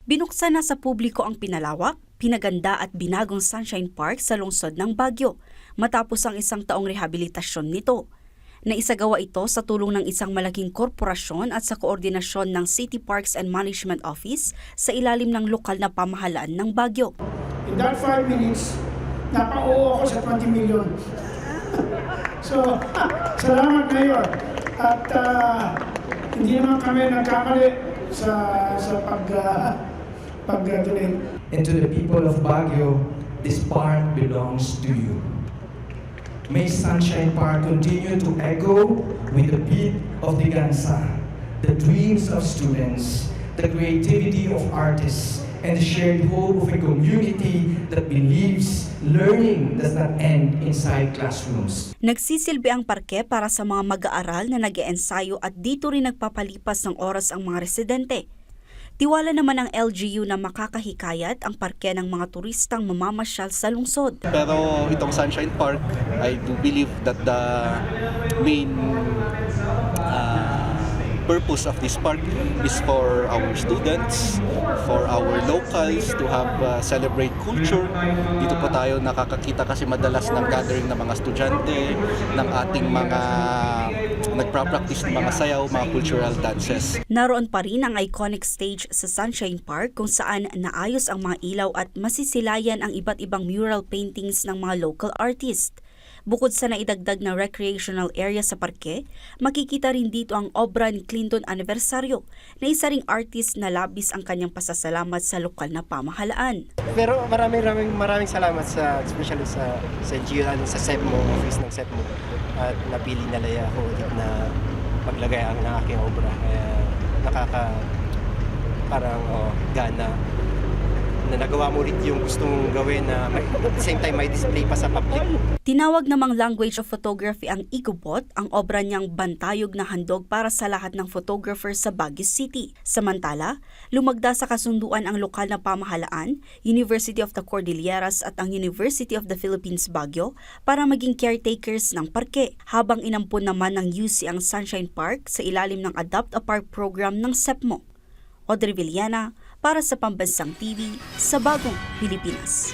Binuksan na sa publiko ang pinalawak, pinaganda at binagong Sunshine Park sa lungsod ng Baguio matapos ang isang taong rehabilitasyon nito. Naisagawa ito sa tulong ng isang malaking korporasyon at sa koordinasyon ng City Parks and Management Office sa ilalim ng lokal na pamahalaan ng Baguio. In that 5 minutes, napauo ako sa 20 million. So, salamat Mayor. At hindi naman kami nagkamali sa pag-donate. And to the people of Baguio, this park belongs to you. May Sunshine Park continue to echo with the beat of the Gansa, the dreams of students, the creativity of artists, and the shared hope of a community that believes learning does not end inside classrooms. Nagsisilbi ang parke para sa mga mag-aaral na nag-eensayo at dito rin nagpapalipas ng oras ang mga residente. Tiwala naman ang LGU na makakahikayat ang parke ng mga turistang mamamasyal sa lungsod. Pero itong Sunshine Park, I do believe that the main purpose of this park is for our students, for our locals to have celebrate culture. Dito po tayo nakakakita kasi madalas ng gathering ng mga estudyante, ng ating mga nagpa-practice ng mga sayaw, mga cultural dances. Naroon pa rin ang iconic stage sa Sunshine Park kung saan naayos ang mga ilaw at masisilayan ang iba't ibang mural paintings ng mga local artist. Bukod sa naidagdag na recreational area sa parke, makikita rin dito ang obra ni Clinton Anibersaryo na isa ring artist na labis ang kanyang pasasalamat sa lokal na pamahalaan. Pero maraming salamat especially sa GLA, sa SEPMO, office ng SEPMO. At napili nila ako ulit na maglagay ang aking obra. Kaya gana na nagawa mo ulit yung gustong gawin na at the same time may display pa sa public. Tinawag namang language of photography ang Igubot, ang obra niyang bantayog na handog para sa lahat ng photographer sa Baguio City. Samantala, lumagda sa kasunduan ang lokal na pamahalaan, University of the Cordilleras at ang University of the Philippines Baguio para maging caretakers ng parke, habang inampun naman ng UC ang Sunshine Park sa ilalim ng Adopt a Park program ng SEPMO. Audrey Villana para sa Pambansang TV sa Bagong Pilipinas.